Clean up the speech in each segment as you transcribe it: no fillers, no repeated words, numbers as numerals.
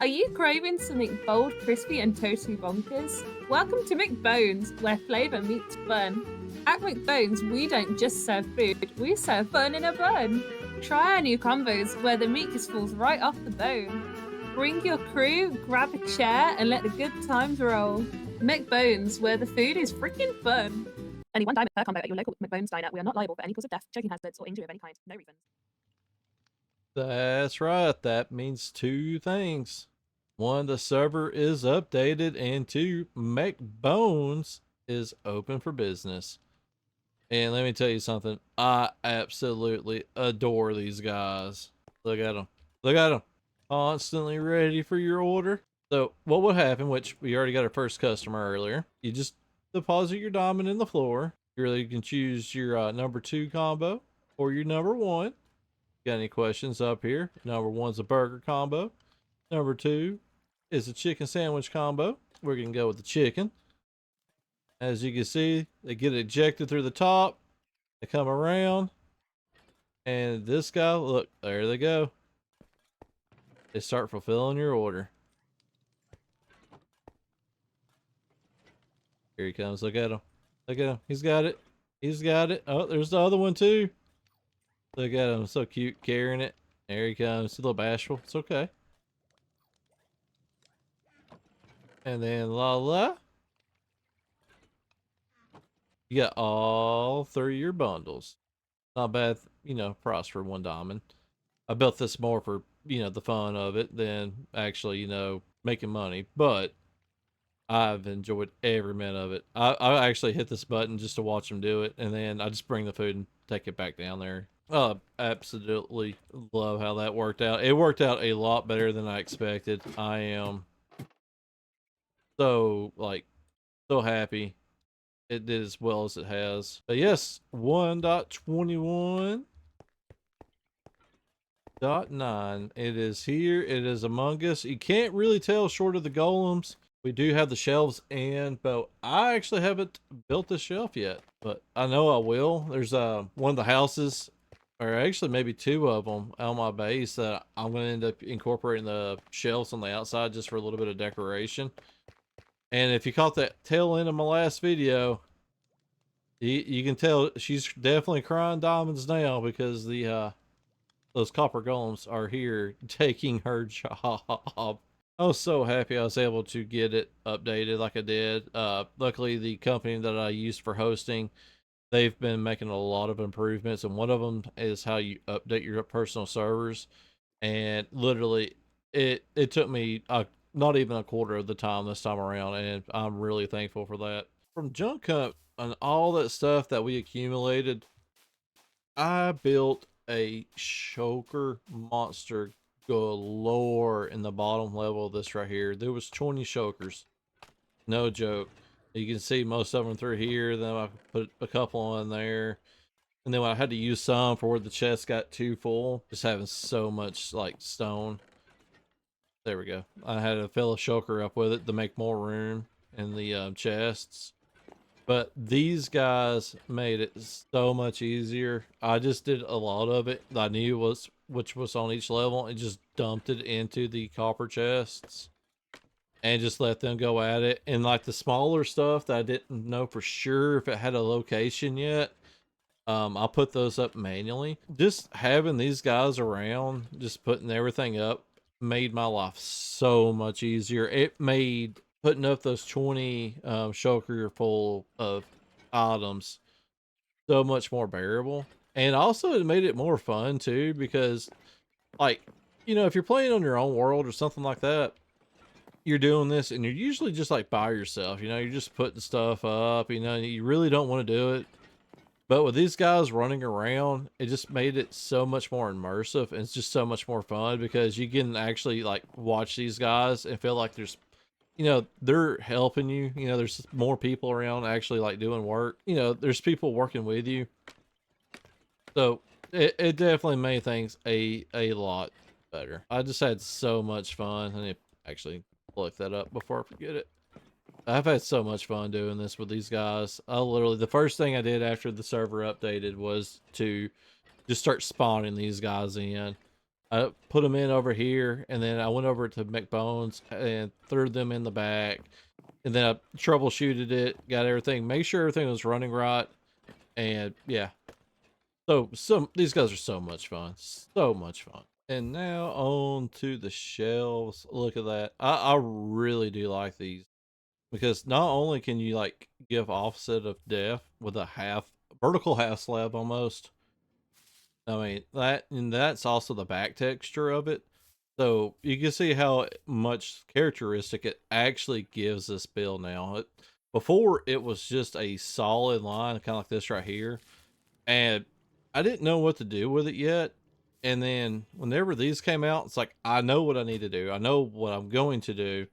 Are you craving something bold, crispy, and totally bonkers? Welcome to McBones, where flavor meets fun. At McBones, we don't just serve food, we serve fun in a bun. Try our new combos where the meat just falls right off the bone. Bring your crew, grab a chair, and let the good times roll. McBones, where the food is freaking fun. Only one diamond per combo at your local McBones diner. We are not liable for any cause of death, choking hazards, or injury of any kind. No refunds. That's right. That means two things. One, the server is updated, and two, McBones is open for business. And let me tell you something. I absolutely adore these guys. Look at them. Look at them. Constantly ready for your order. So what would happen, which we already got our first customer earlier, you just deposit your diamond in the floor. You can choose your number 2 combo or your number 1. Got any questions up here? Number 1's a burger combo. Number 2 is a chicken sandwich combo. We're going to go with the chicken. As you can see, they get ejected through the top. They come around. And this guy, look, there they go. They start fulfilling your order. Here he comes. Look at him. Look at him. He's got it. He's got it. Oh, there's the other one too. Look at him. So cute carrying it. There he comes. A little bashful. It's okay. And then la la. You got all 3 of your bundles. Not bad, price for 1 diamond. I built this more for, the fun of it than actually, making money. But I've enjoyed every minute of it. I actually hit this button just to watch them do it. And then I just bring the food and take it back down there. Absolutely love how that worked out. It worked out a lot better than I expected. I am so happy it did as well as it has. But yes, 1.21.9. It is here. It is among us. You can't really tell short of the golems. We do have the shelves but I actually haven't built the shelf yet, but I know I will. There's one of the houses, or actually maybe 2 of them on my base that I'm going to end up incorporating the shelves on the outside just for a little bit of decoration. And if you caught that tail end of my last video, you can tell she's definitely crying diamonds now because those copper golems are here taking her job. I was so happy I was able to get it updated like I did. Luckily, the company that I used for hosting, they've been making a lot of improvements, and one of them is how you update your personal servers. And literally, it took me not even a quarter of the time this time around, and I'm really thankful for that. From junk hunt and all that stuff that we accumulated, I built a choker monster galore in the bottom level of this right here. There was 20 chokers, no joke. You can see most of them through here. Then I put a couple in there, and then I had to use some for where the chest got too full, just having so much like stone. There we go. I had to fill a choker up with it to make more room in the chests. But these guys made it so much easier. I just did a lot of it that I knew which was on each level, and just dumped it into the copper chests and just let them go at it. And like the smaller stuff that I didn't know for sure if it had a location yet, I'll put those up manually. Just having these guys around, just putting everything up, made my life so much easier. It made putting up those 20 shulker full of items so much more bearable. And also it made it more fun too, because if you're playing on your own world or something like that, you're doing this and you're usually just like by yourself, you're just putting stuff up, you really don't want to do it. But with these guys running around, it just made it so much more immersive, and it's just so much more fun because you can actually like watch these guys and feel like there's they're helping you. There's more people around actually like doing work. There's people working with you. So it definitely made things a lot better. I just had so much fun. I need to actually look that up before I forget it. I've had so much fun doing this with these guys. The first thing I did after the server updated was to just start spawning these guys in. I put them in over here, and then I went over to McBones and threw them in the back, and then I troubleshooted it, got everything, make sure everything was running right, and yeah. So these guys are so much fun, so much fun. And now on to the shelves. Look at that. I really do like these because not only can you like give offset of depth with a vertical half slab almost. I mean that, and that's also the back texture of it. So you can see how much characteristic it actually gives this build now. Before it was just a solid line, kind of like this right here, and I didn't know what to do with it yet. And then whenever these came out, it's like I know what I need to do. I know what I'm going to do.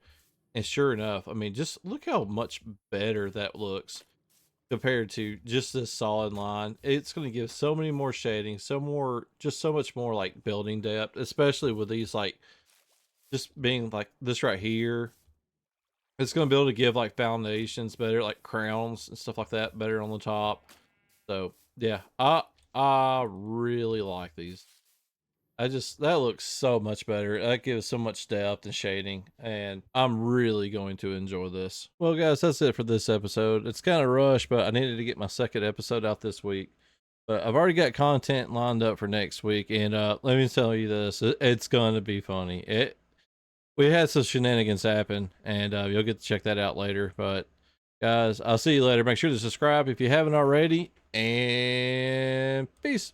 And sure enough, I mean, just look how much better that looks compared to just this solid line. It's going to give so many more shading, just so much more like building depth, especially with these like just being like this right here. It's going to be able to give like foundations better, like crowns and stuff like that better on the top. So yeah, I really like these. That looks so much better. That gives so much depth and shading, and I'm really going to enjoy this. Well, guys, that's it for this episode. It's kind of rushed, but I needed to get my second episode out this week. But I've already got content lined up for next week, and let me tell you this: it's going to be funny. We had some shenanigans happen, and you'll get to check that out later. But guys, I'll see you later. Make sure to subscribe if you haven't already, and peace.